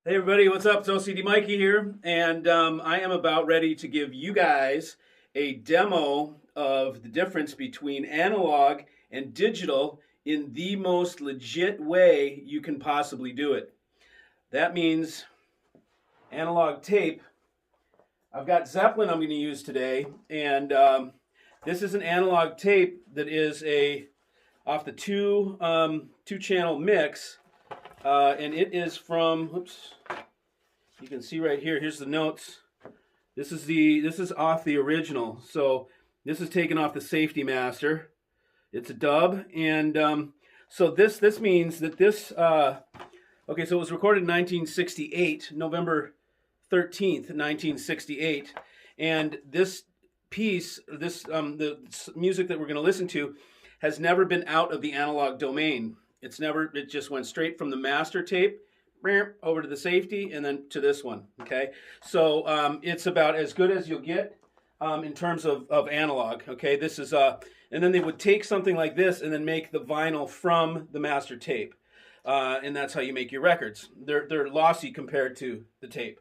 Hey everybody, what's up? It's OCD Mikey here, and I am about ready to give you guys a demo of the difference between analog and digital in the most legit way you can possibly do it. That means analog tape. I've got Zeppelin I'm going to use today, and this is an analog tape that is off the two channel mix. And it is from, oops, you can see right here, here's the notes. This is off the original. So this is taken off the safety master. It's a dub. And so this means that this, okay, so it was recorded in 1968, November 13th, 1968. And this piece, the music that we're going to listen to has never been out of the analog domain. It just went straight from the master tape over to the safety and then to this one, okay? So it's about as good as you'll get in terms of analog, okay? This is, and then they would take something like this and then make the vinyl from the master tape. And that's how you make your records. They're lossy compared to the tape.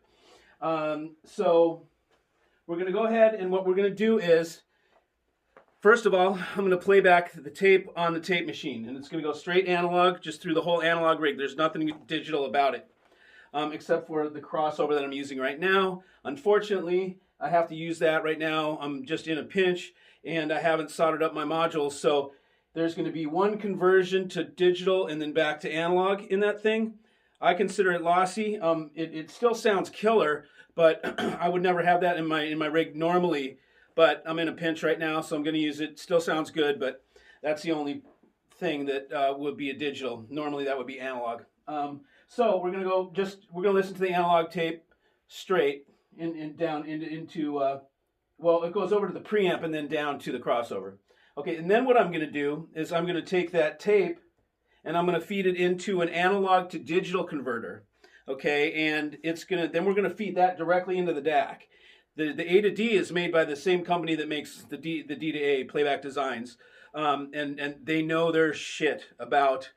So we're gonna go ahead and what we're gonna do is, first of all, I'm going to play back the tape on the tape machine, and it's going to go straight analog, just through the whole analog rig. There's nothing digital about it, except for the crossover that I'm using right now. Unfortunately, I have to use that right now. I'm just in a pinch, and I haven't soldered up my modules, so there's going to be one conversion to digital and then back to analog in that thing. I consider it lossy. It still sounds killer, but I would never have that in my rig normally. But I'm in a pinch right now, so I'm going to use it. Still sounds good, but that's the only thing that would be a digital. Normally that would be analog. So we're going to we're going to listen to the analog tape straight down into well, it goes over to the preamp and then down to the crossover. Okay, and then what I'm going to do is I'm going to take that tape and I'm going to feed it into an analog to digital converter. Okay, and then we're going to feed that directly into the DAC. The A to D is made by the same company that makes the D to A, Playback Designs, and they know their shit about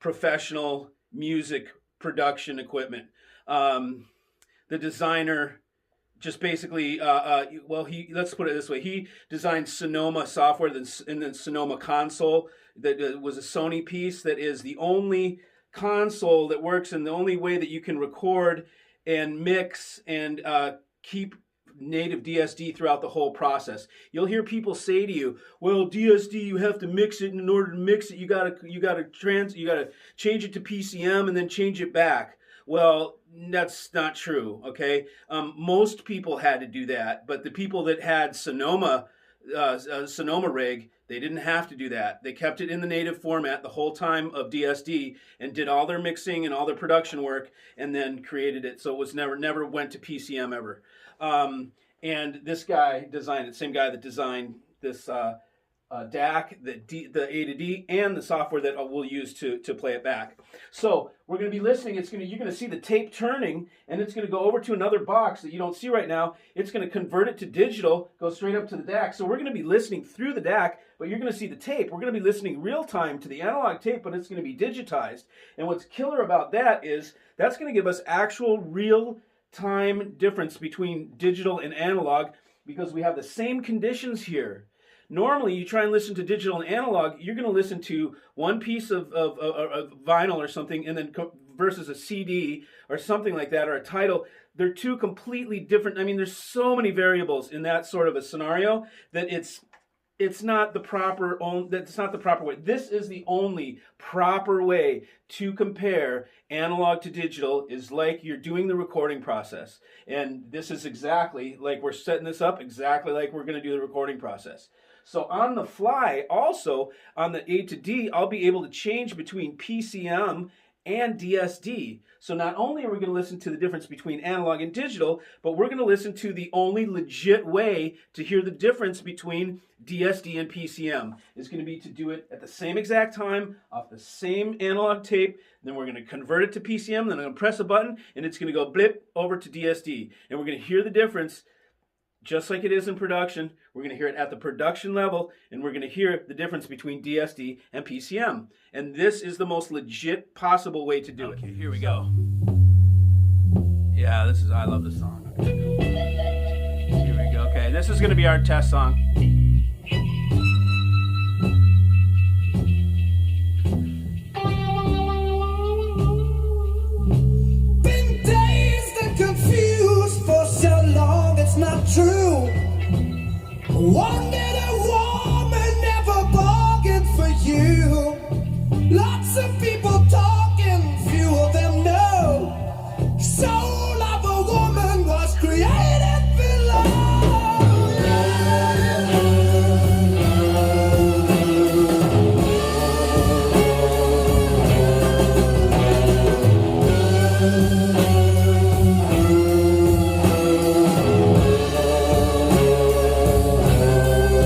professional music production equipment. The designer just basically, let's put it this way: he designed Sonoma software and then Sonoma console that was a Sony piece that is the only console that works in the only way that you can record and mix and keep native DSD throughout the whole process. You'll hear people say to you, "Well, DSD, you have to mix it, and in order to mix it, you gotta change it to PCM and then change it back." Well, that's not true. Okay, most people had to do that, but the people that had Sonoma rig, they didn't have to do that. They kept it in the native format the whole time of DSD and did all their mixing and all their production work, and then created it so it was never went to PCM ever. And this guy designed it, same guy that designed this DAC, the A to D, and the software that we'll use to play it back. So we're going to be listening. You're going to see the tape turning, and it's going to go over to another box that you don't see right now. It's going to convert it to digital, go straight up to the DAC. So we're going to be listening through the DAC, but you're going to see the tape. We're going to be listening real time to the analog tape, but it's going to be digitized. And what's killer about that is that's going to give us actual real time difference between digital and analog, because we have the same conditions here. Normally, you try and listen to digital and analog, you're going to listen to one piece of vinyl or something, and then versus a CD or something like that, or a title. They're two completely different. I mean, there's so many variables in that sort of a scenario that it's not the proper way. This is the only proper way to compare analog to digital, is like you're doing the recording process. And this is exactly like we're setting this up, exactly like we're going to do the recording process. So on the fly, also on the A to D, I'll be able to change between PCM and DSD. So not only are we going to listen to the difference between analog and digital, but we're going to listen to the only legit way to hear the difference between DSD and PCM is going to be to do it at the same exact time off the same analog tape. Then we're going to convert it to PCM, then I'm going to press a button and it's going to go blip over to DSD. And we're going to hear the difference just like it is in production. We're going to hear it at the production level, and we're going to hear the difference between DSD and PCM. And this is the most legit possible way to do it. Okay, here we go. I love this song. Okay, cool. Here we go. Okay, this is going to be our test song. Been dazed and confused for so long, it's not true. Wanted a woman, never bargained for you. Lots of people talking, few of them know. Soul of a woman was created below.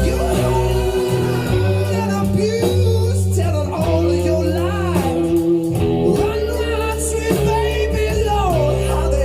You harmed and abused, telling all of your lies. Run, run, sweet baby, Lord, how they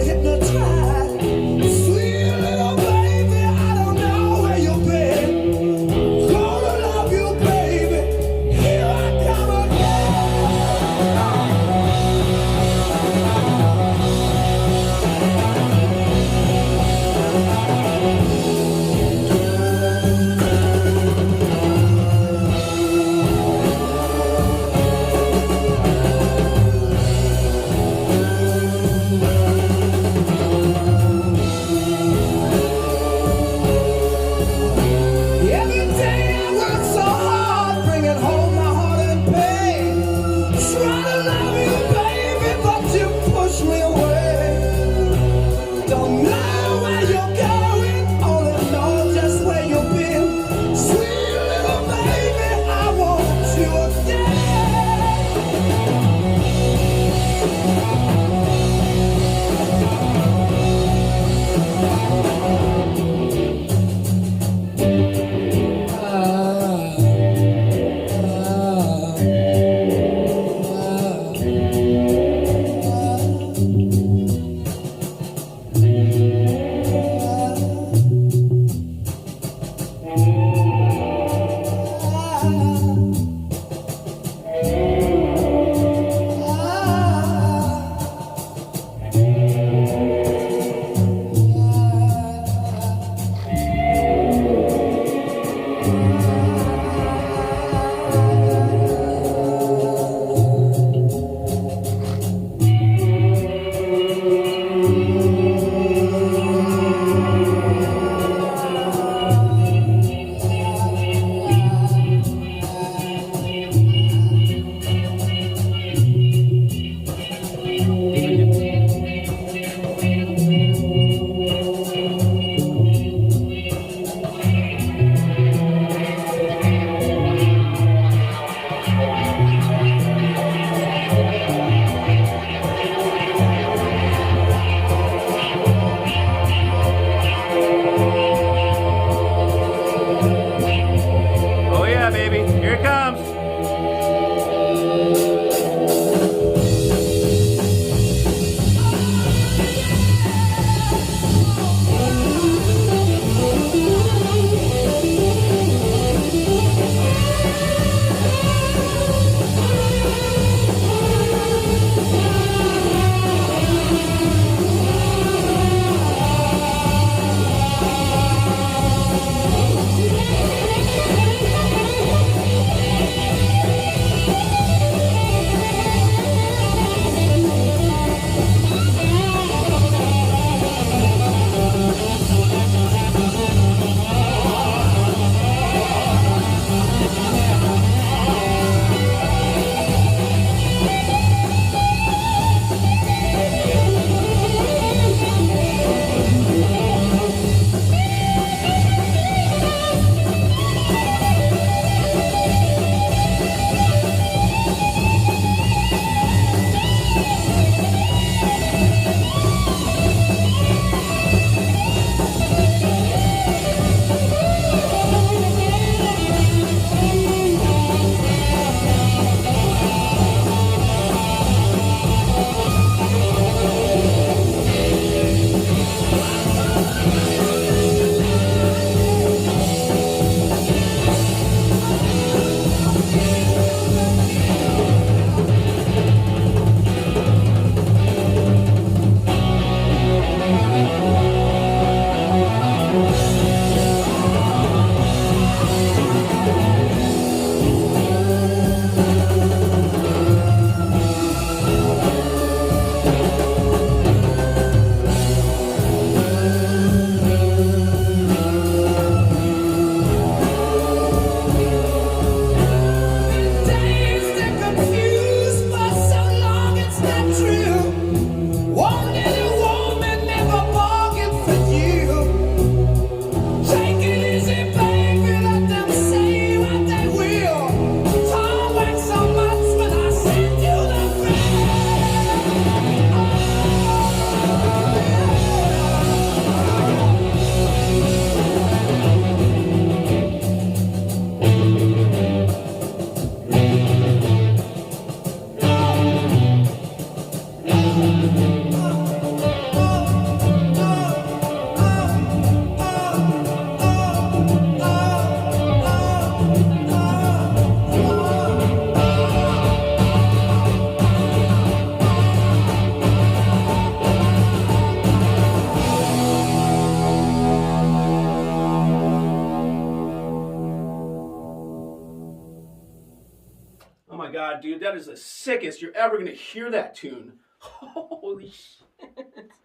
god, dude, that is the sickest you're ever gonna hear that tune. Holy shit.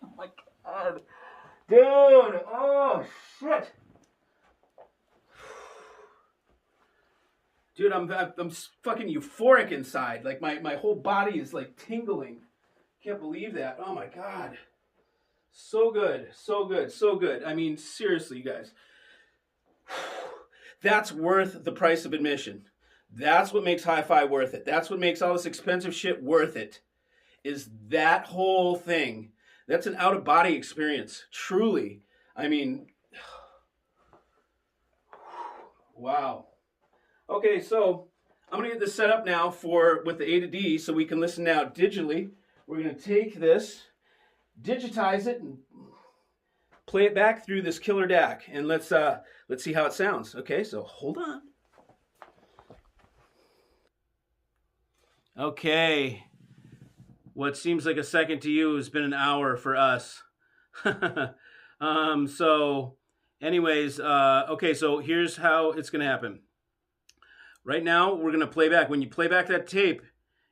Oh my god. Dude, oh shit. Dude, I'm fucking euphoric inside. Like my whole body is like tingling. Can't believe that. Oh my god. So good, so good, so good. I mean, seriously, you guys. That's worth the price of admission. That's what makes hi-fi worth it. That's what makes all this expensive shit worth it. Is that whole thing. That's an out-of-body experience. Truly. I mean, wow. Okay, so I'm going to get this set up now with the A to D so we can listen now digitally. We're going to take this, digitize it, and play it back through this killer DAC. And let's see how it sounds. Okay, so hold on. Okay. What seems like a second to you has been an hour for us. So anyways, okay, so here's how it's going to happen. Right now, we're going to play back. When you play back that tape,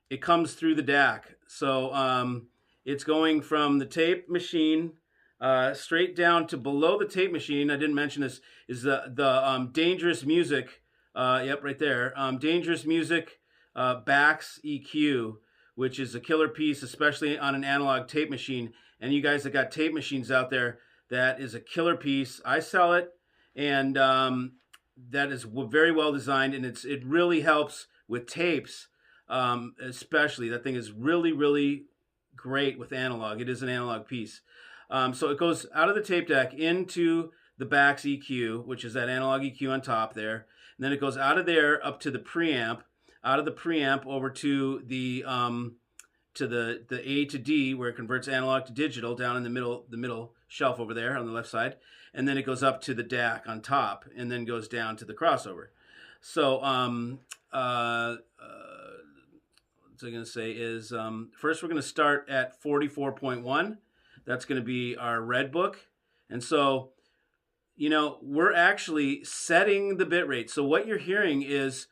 it comes through the DAC. So it's going from the tape machine straight down to below the tape machine. I didn't mention this, is the Dangerous Music. Yep, right there. Dangerous Music Bax EQ, which is a killer piece, especially on an analog tape machine. And you guys that got tape machines out there, that is a killer piece. I sell it, and that is very well designed, and it really helps with tapes, especially. That thing is really, really great with analog. It is an analog piece. So it goes out of the tape deck into the Bax EQ, which is that analog EQ on top there. And then it goes out of there up to the preamp, out of the preamp over to the A to D, where it converts analog to digital, down in the middle shelf over there on the left side. And then it goes up to the DAC on top, and then goes down to the crossover. So what I was going to say is, first we're going to start at 44.1. That's going to be our red book. And so, you know, we're actually setting the bit rate. So what you're hearing is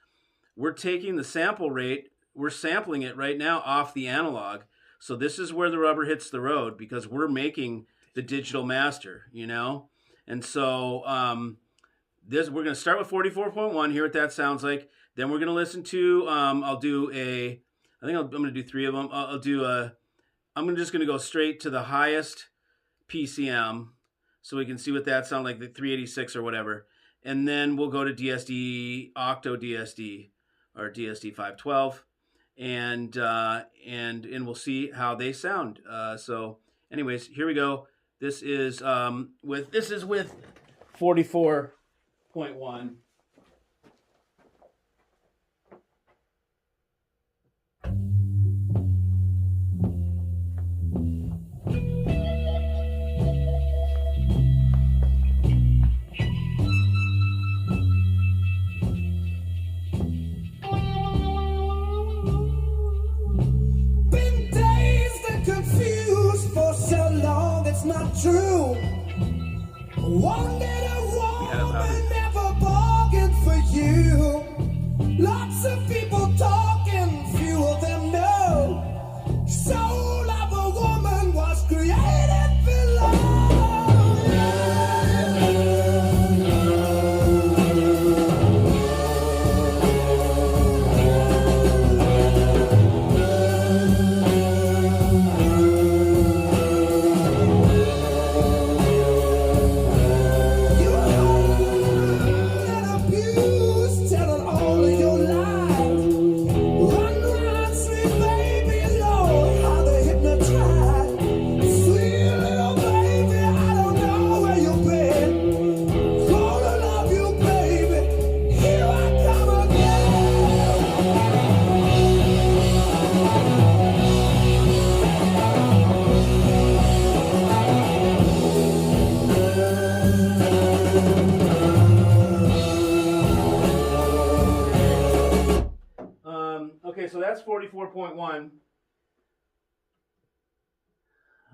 we're taking the sample rate, we're sampling it right now off the analog. So this is where the rubber hits the road, because we're making the digital master, you know? And so we're going to start with 44.1, hear what that sounds like. Then we're going to listen to, I'm going to do three of them. I'm just going to go straight to the highest PCM so we can see what that sounds like, the 386 or whatever. And then we'll go to DSD, Octo DSD, or DSD 512, and we'll see how they sound. So anyways, here we go. This is with 44.1. Been dazed and confused for so long, it's not true. Wanted a woman, never bargained for you. Lots of people talking, few of them know. Soul of a woman was created below. Okay, so that's 44.1.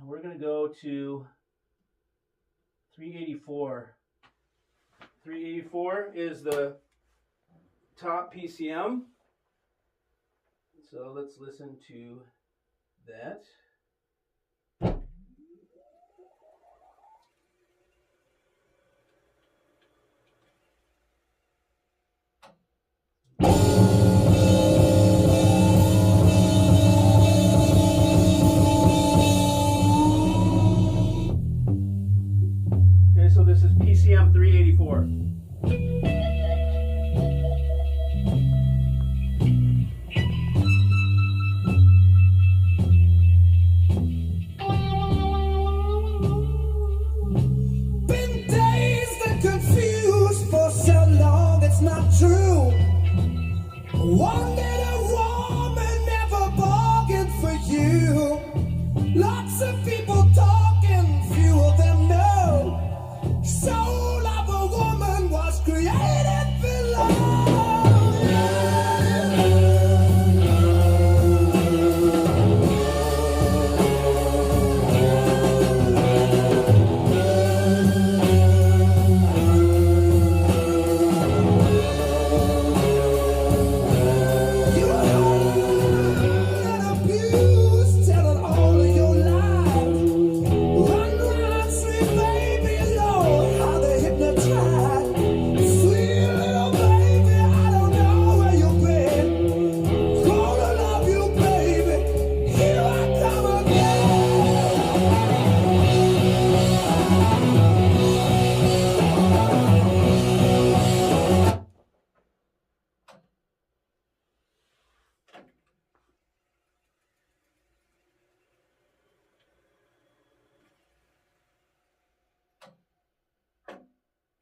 We're going to go to 384. 384 is the top PCM. Let's So let's listen to that. Okay, so this is PCM 384. Been dazed and confused for so long, it's not true. Wanted a woman, never bargained for you. Lots of people talking, few of them know. Soul of a woman was created below. You and abused, telling all of your lies. Run round, sweet baby, Lord, how they hypnotize. Sweet little baby, I don't know where you've been. Gonna love you, baby. Here I come again.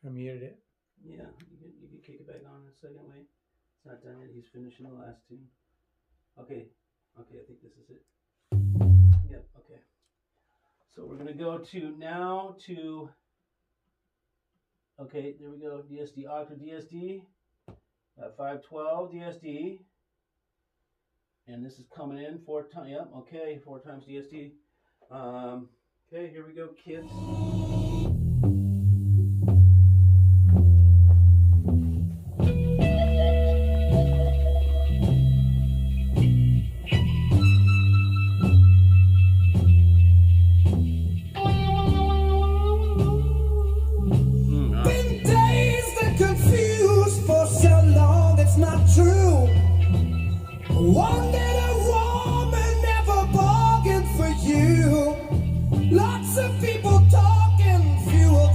I muted it. Yeah, you can kick it back on in a second. Wait, it's not done yet. He's finishing the last tune. Okay, I think this is it. Yep, okay. So we're gonna go to now to. Okay, there we go. DSD, Octa DSD, 512 DSD, and this is coming in 4 times. Yep, okay, 4 times DSD. Okay, here we go, kids. Been dazed and confused for so long, it's not true. Wanted a woman, never bargained for you. Lots of people talking, few of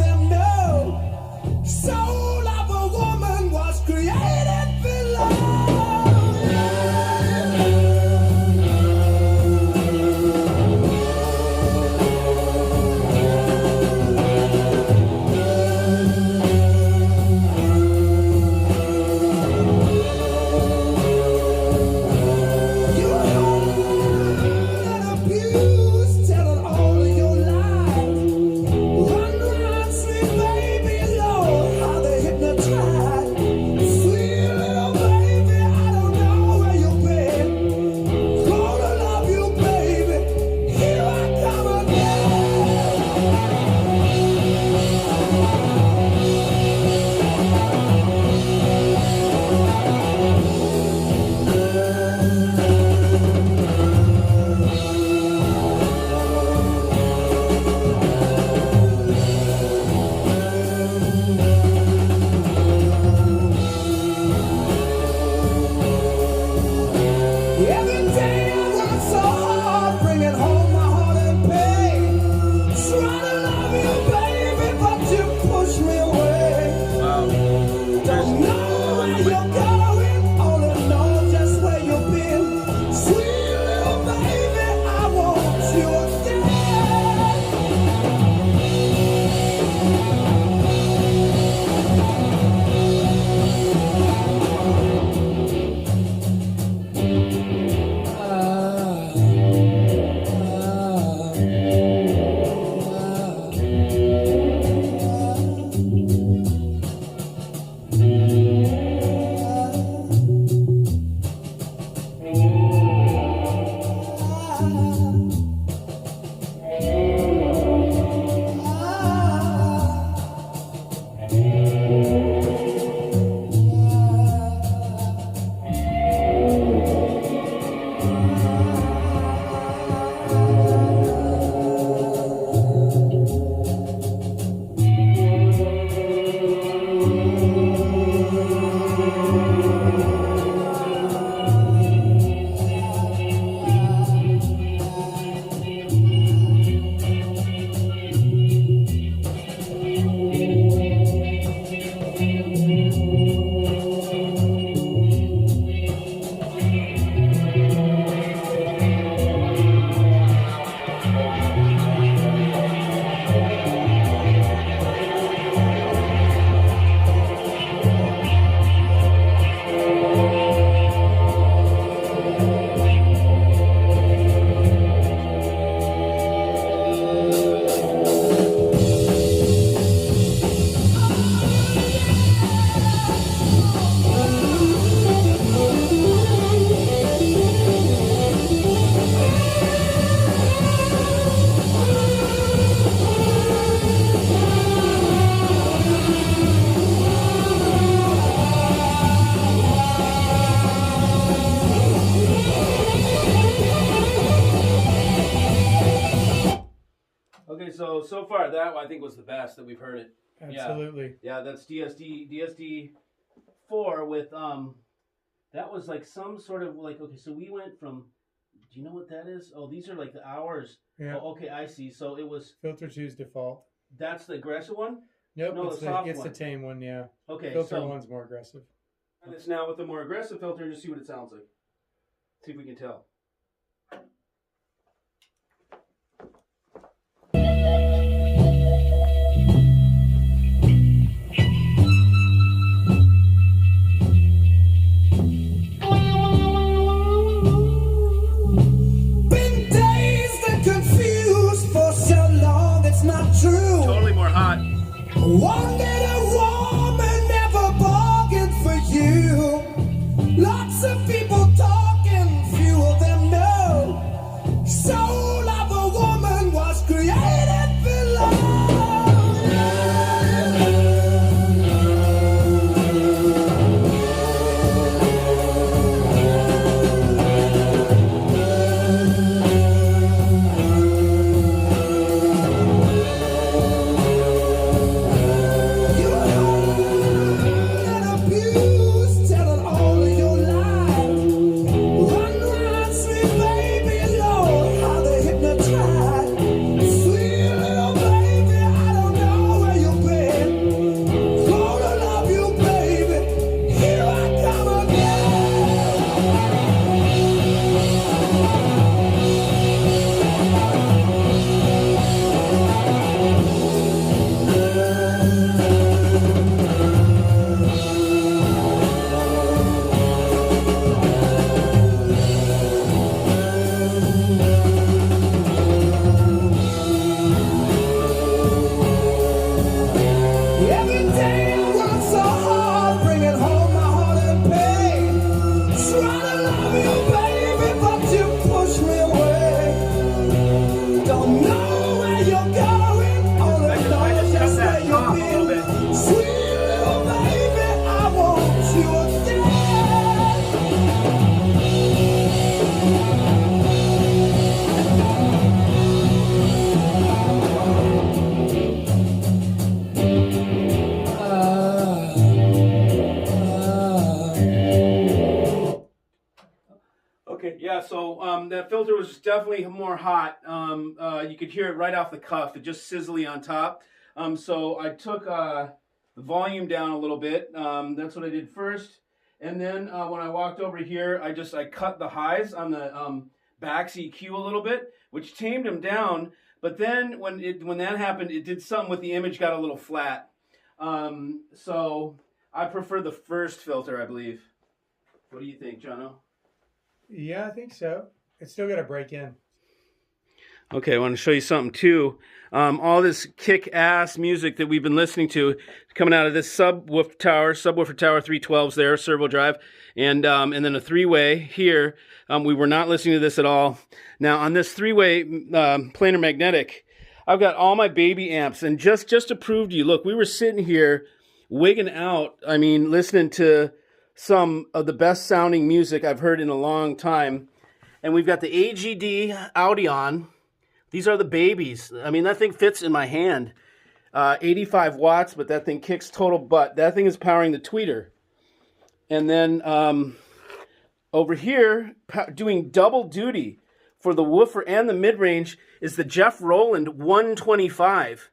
So far that I think was the best that we've heard it. Absolutely. Yeah, that's DSD 4 with that was like some sort of like, okay, so we went from, do you know what that is? Oh, these are like the hours. Yeah. Oh, okay, I see. So it was Filter 2's default. That's the aggressive one? Nope, No, it's the soft the one. tame one, yeah. Okay, Filter so 1's more aggressive. and it's now with the more aggressive filter and just see what it sounds like. See if we can tell. Been dazed and confused for so long, it's not true. Totally more hot. Wanted a woman, never bargained for you. Lots of people talking, few of them know. Soul of a woman was created below. You and abused, telling all of your lies. Run around, sweet baby, Lord, how they hypnotize. Sweet little baby, I don't know where you've been. Gonna love you, baby. Here I come Every day I work so hard, bringing home my heart and pain. Try to love you, baby, but you push me away. Don't know where you're going, only I just know cut just that where off a you've little been. bit. Sweet little baby, I want you again. Okay, yeah, so that filter was definitely more hot. You could hear it right off the cuff, it just sizzly on top. So I took the volume down a little bit. That's what I did first. And then when I walked over here, I cut the highs on the back EQ a little bit, which tamed them down. But then when that happened, it did something with the image, got a little flat. So I prefer the first filter, I believe. What do you think, Jono? Yeah, I think so. It's still got to break in. Okay, I want to show you something too. All this kick-ass music that we've been listening to coming out of this subwoofer tower 312s there, servo drive, and then a three-way here. We were not listening to this at all. Now on this three-way planar magnetic, I've got all my baby amps, and just to prove to you, look, we were sitting here wigging out. I mean, listening to some of the best sounding music I've heard in a long time. And we've got the AGD Audion. These are the babies. I mean, that thing fits in my hand. 85 watts, but that thing kicks total butt. That thing is powering the tweeter. And then over here, doing double duty for the woofer and the mid-range is the Jeff Rowland 125.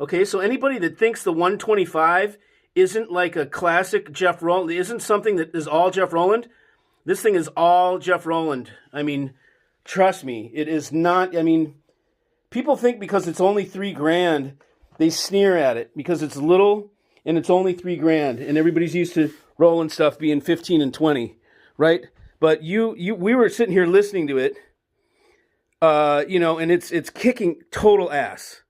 Okay, so anybody that thinks the 125 isn't like a classic Jeff Rowland, isn't something that is all Jeff Rowland, this thing is all Jeff Rowland. I mean, trust me, it is not. I mean, people think because it's only $3,000, they sneer at it because it's little and it's only $3,000, and everybody's used to Rowland stuff being 15 and 20, right? But we were sitting here listening to it, and it's kicking total ass.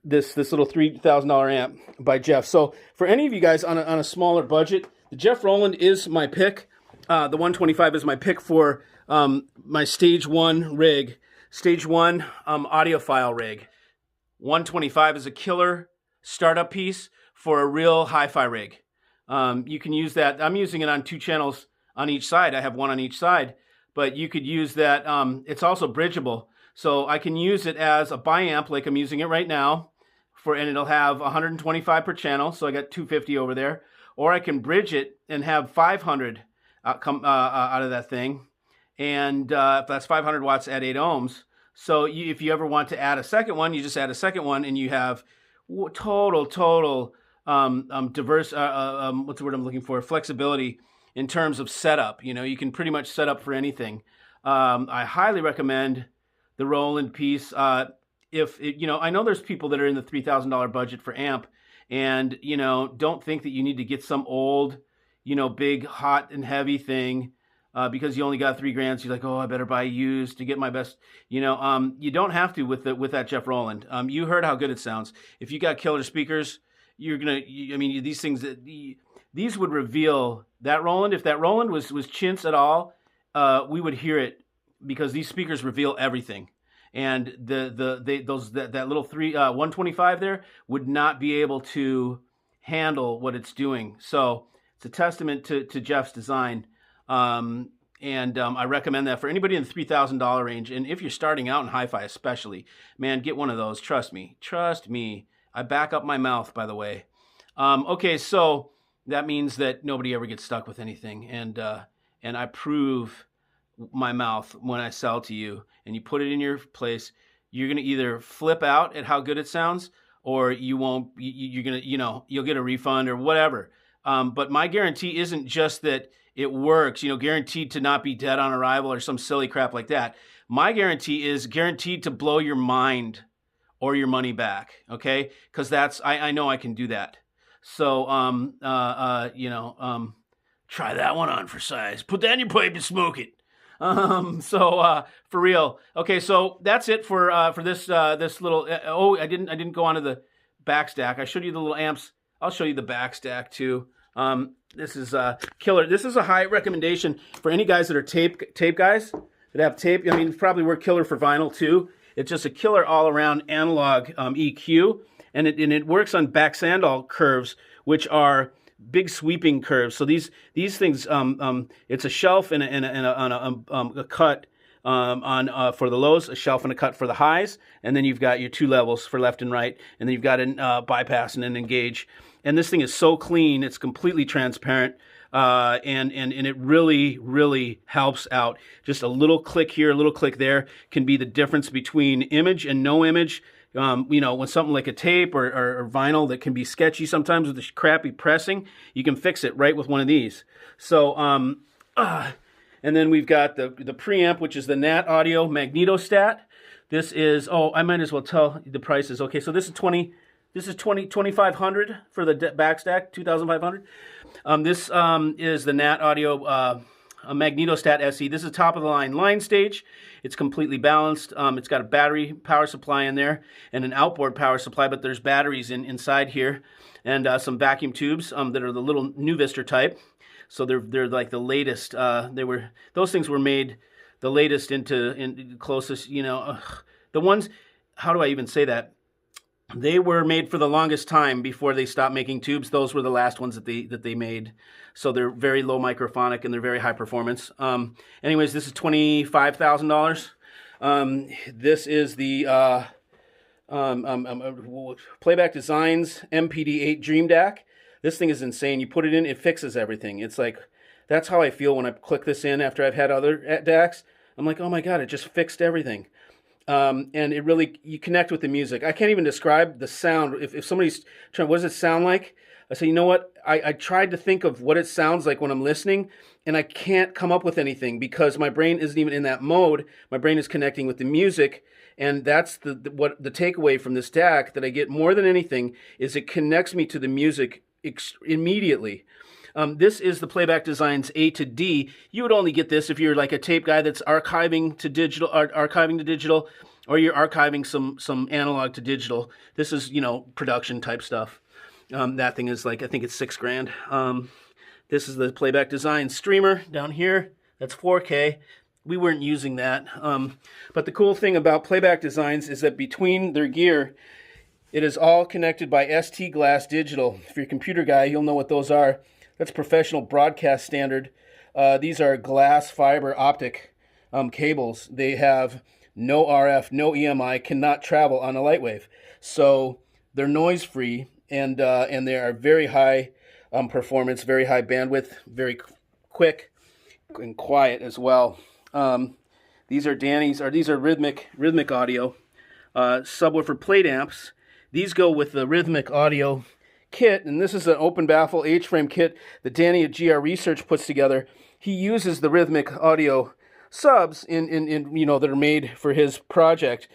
This little $3,000 amp by Jeff. So for any of you guys on a smaller budget, the Jeff Rowland is my pick. The 125 is my pick for my stage 1 rig, stage 1 audiophile rig. 125 is a killer startup piece for a real hi-fi rig. You can use that. I'm using it on 2 channels on each side. I have one on each side, but you could use that. It's also bridgeable. So I can use it as a biamp like I'm using it right now, and it'll have 125 per channel, so I got 250 over there. Or I can bridge it and have 500 come out of that thing, and if that's 500 watts at 8 ohms. So if you ever want to add a second one, you just add a second one, and you have total diverse. What's the word I'm looking for? Flexibility in terms of setup. You can pretty much set up for anything. I highly recommend the Roland piece. I know there's people that are in the $3,000 budget for amp, and don't think that you need to get some old, big, hot and heavy thing because you only got $3,000. You're like, oh, I better buy used to get my best. You don't have to with that Jeff Roland. You heard how good it sounds. If you got killer speakers, these things these would reveal that Roland. If that Roland was chintz at all, we would hear it because these speakers reveal everything. And that little 125 there would not be able to handle what it's doing. So it's a testament to Jeff's design. I recommend that for anybody in the $3,000 range. And if you're starting out in hi-fi especially, man, get one of those. Trust me. I back up my mouth, by the way. Okay, so that means that nobody ever gets stuck with anything. And I prove my mouth when I sell to you, and you put it in your place, you're going to either flip out at how good it sounds, or you won't. You're going to, you'll get a refund or whatever. But my guarantee isn't just that it works, guaranteed to not be dead on arrival or some silly crap like that. My guarantee is guaranteed to blow your mind or your money back. Okay, because I know I can do that. So try that one on for size. Put that in your pipe and smoke it. For real. Okay, so that's it for this little. I didn't go onto the back stack. I showed you the little amps. I'll show you the back stack too. This is killer. This is a high recommendation for any guys that are tape guys that have tape. Probably work killer for vinyl too. It's just a killer all around analog EQ, and it works on back Sandal curves, which are big sweeping curves. So these things, it's a shelf and a cut for the lows, a shelf and a cut for the highs, and then you've got your two levels for left and right, and then you've got a bypass and an engage. And this thing is so clean, it's completely transparent, and it really helps out. Just a little click here, a little click there can be the difference between image and no image. When something like a tape or vinyl that can be sketchy sometimes with the crappy pressing, you can fix it right with one of these. So, and then we've got the preamp, which is the Nat Audio Magnetostat. This is, I might as well tell the prices. Okay, so this is $2,500 for the back stack, $2,500. This is the Nat Audio Magnetostat SE. This is top of the line stage. It's completely balanced. It's got a battery power supply in there and an outboard power supply, but there's batteries inside here, and some vacuum tubes that are the little Nuvistor type. So they're like the latest. Those things were made the latest in closest. The ones. How do I even say that? They were made for the longest time before they stopped making tubes. Those were the last ones that they made. So they're very low microphonic and they're very high performance. Anyways, this is $25,000. This is the Playback Designs MPD-8 Dream DAC. This thing is insane. You put it in, it fixes everything. It's like, that's how I feel when I click this in after I've had other DACs. I'm like, oh my God, it just fixed everything. And it really, you connect with the music. I can't even describe the sound. If somebody's trying, what does it sound like? I say, you know what? I tried to think of what it sounds like when I'm listening, and I can't come up with anything because my brain isn't even in that mode. My brain is connecting with the music, and that's the takeaway from this DAC that I get more than anything is it connects me to the music immediately. This is the Playback Designs A to D. You would only get this if you're like a tape guy that's archiving to digital, or you're archiving some analog to digital. This is, production type stuff. That thing is like, I think it's $6,000. This is the Playback Designs streamer down here. That's 4K. We weren't using that. But the cool thing about Playback Designs is that between their gear, it is all connected by ST Glass Digital. If you're a computer guy, you'll know what those are. That's professional broadcast standard. These are glass fiber optic cables. They have no RF, no EMI, cannot travel on a light wave. So they're noise free, and they are very high performance, very high bandwidth, very quick and quiet as well. These are these are rhythmic audio subwoofer plate amps. These go with the rhythmic audio kit, and this is an open baffle H-frame kit that Danny at GR Research puts together. He uses the rhythmic audio subs in that are made for his project.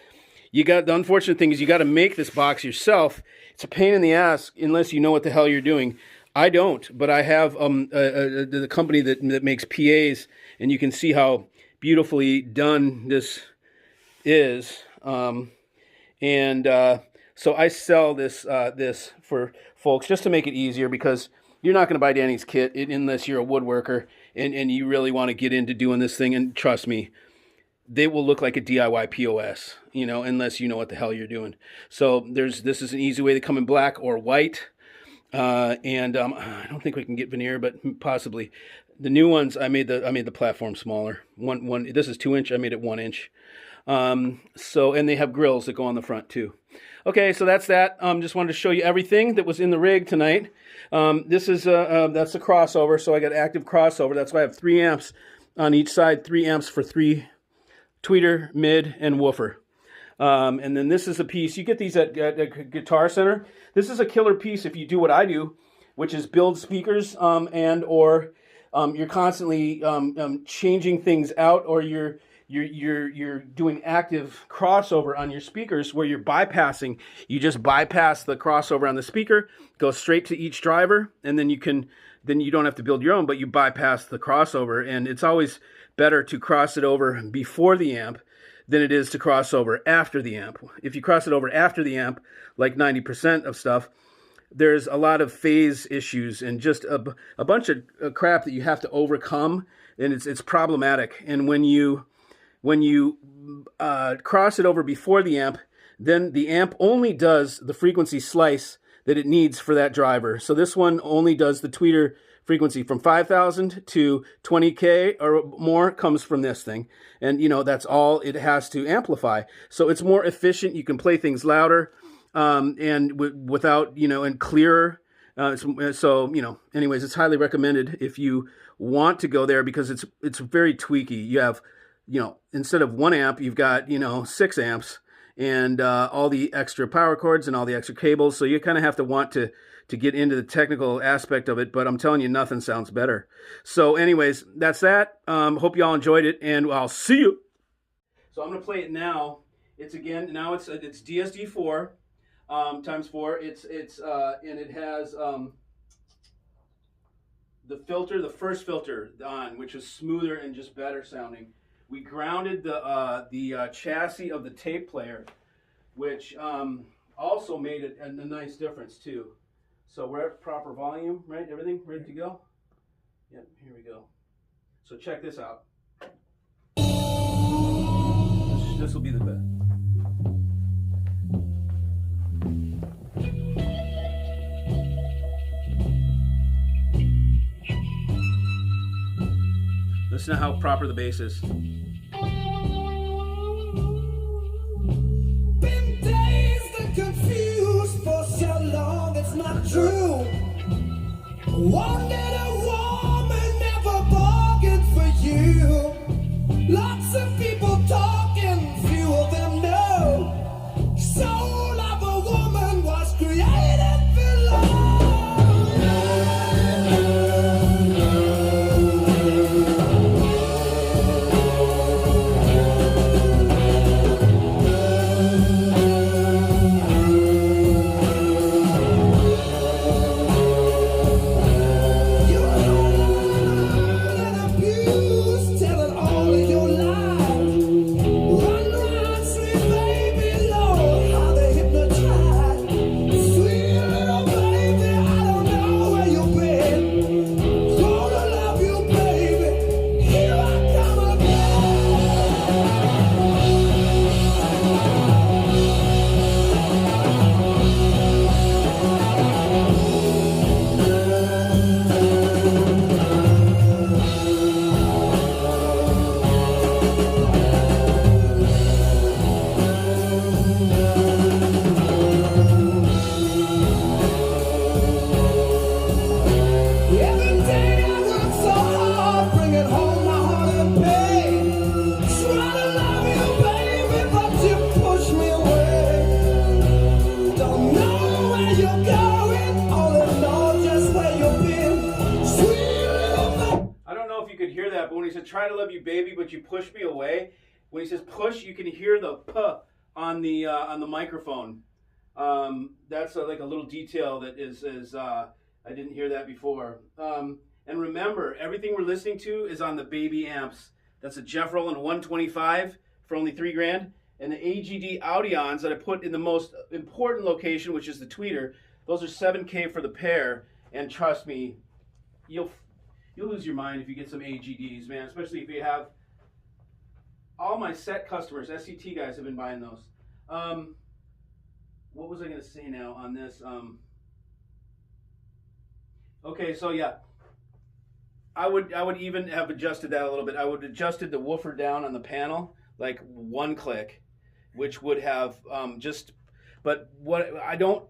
The unfortunate thing is you got to make this box yourself. It's a pain in the ass unless you know what the hell you're doing. I don't, but I have the company that makes PAs, and you can see how beautifully done this is. So I sell this for folks just to make it easier, because you're not going to buy Danny's kit unless you're a woodworker and you really want to get into doing this thing. And trust me, they will look like a DIY POS, unless you know what the hell you're doing. So this is an easy way to come in black or white. I don't think we can get veneer, but possibly. The new ones, I made the platform smaller. This is 2-inch. I made it 1-inch. And they have grills that go on the front too. Okay, so that's that. Just wanted to show you everything that was in the rig tonight. That's a crossover, so I got active crossover. That's why I have 3 amps on each side, 3 amps for 3 tweeter, mid, and woofer. And then this is a piece. You get these at Guitar Center. This is a killer piece if you do what I do, which is build speakers or you're constantly changing things out, or you're doing active crossover on your speakers where you're bypassing. You just bypass the crossover on the speaker, go straight to each driver, and then you don't have to build your own, but you bypass the crossover. And it's always better to cross it over before the amp than it is to cross over after the amp. If you cross it over after the amp, like 90% of stuff, there's a lot of phase issues and just a bunch of crap that you have to overcome, and it's problematic. And when you cross it over before the amp, then the amp only does the frequency slice that it needs for that driver. So this one only does the tweeter frequency from 5,000 to 20K or more comes from this thing. And, that's all it has to amplify. So it's more efficient. You can play things louder and without, and clearer. Anyways, it's highly recommended if you want to go there, because it's very tweaky. You have, instead of 1 amp, you've got, 6 amps and all the extra power cords and all the extra cables. So you kind of have to want to get into the technical aspect of it, but I'm telling you, nothing sounds better. So anyways, that's that. Hope you all enjoyed it, and I'll see you. So I'm going to play it now. It's DSD 4 times 4. And it has the first filter on, which is smoother and just better sounding. We grounded the chassis of the tape player, which also made it a nice difference too. So we're at proper volume, right? Everything ready to go? Yep, here we go. So check this out. This will be the best. Listen to how proper the bass is. Been dazed and confused for so long, it's not true. Wanted a woman, never bargained for you. Lots of people talking, few of them know. Soul of a woman was created below. said, try to love you, baby, but you push me away. When he says push, you can hear the p on the microphone. That's like a little detail that is I didn't hear that before. And remember, everything we're listening to is on the baby amps. That's a Jeff Rowland 125 for only $3,000. And the AGD Audions that I put in the most important location, which is the tweeter, those are $7K for the pair. And trust me, you'll lose your mind if you get some AGDs, man. Especially if you have all my set customers, SCT guys, have been buying those. What was I going to say now on this? Okay, so yeah, I would even have adjusted that a little bit. I would have adjusted the woofer down on the panel like one click, which would have but what I don't,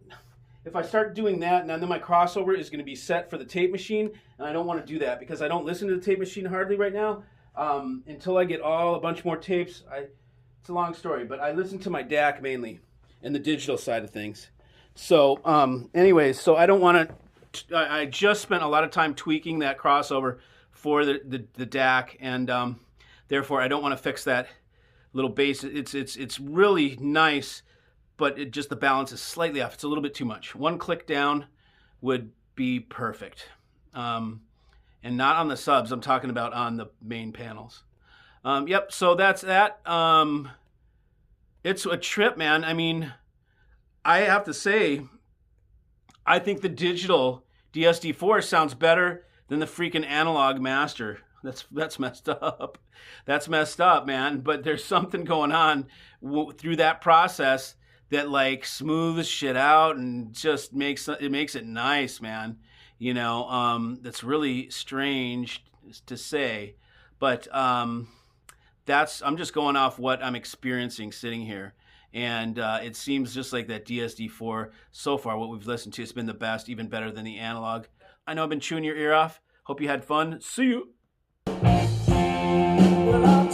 if I start doing that, and then my crossover is going to be set for the tape machine, and I don't want to do that because I don't listen to the tape machine hardly right now. Until I get a bunch more tapes, it's a long story, but I listen to my DAC mainly and the digital side of things. So anyways, so I don't want to, I just spent a lot of time tweaking that crossover for the DAC, and therefore I don't want to fix that little bass. It's really nice, but the balance is slightly off. It's a little bit too much. One click down would be perfect. And not on the subs, I'm talking about on the main panels. Yep, so that's that. It's a trip, man. I mean, I have to say, I think the digital DSD4 sounds better than the freaking analog master. That's messed up. That's messed up, man. But there's something going on through that process that like smooths shit out and just makes it nice, man. You know, that's really strange to say, but I'm just going off what I'm experiencing sitting here. And it seems just like that DSD4 so far, what we've listened to, it's been the best, even better than the analog. I know I've been chewing your ear off. Hope you had fun. See you. Well, I'll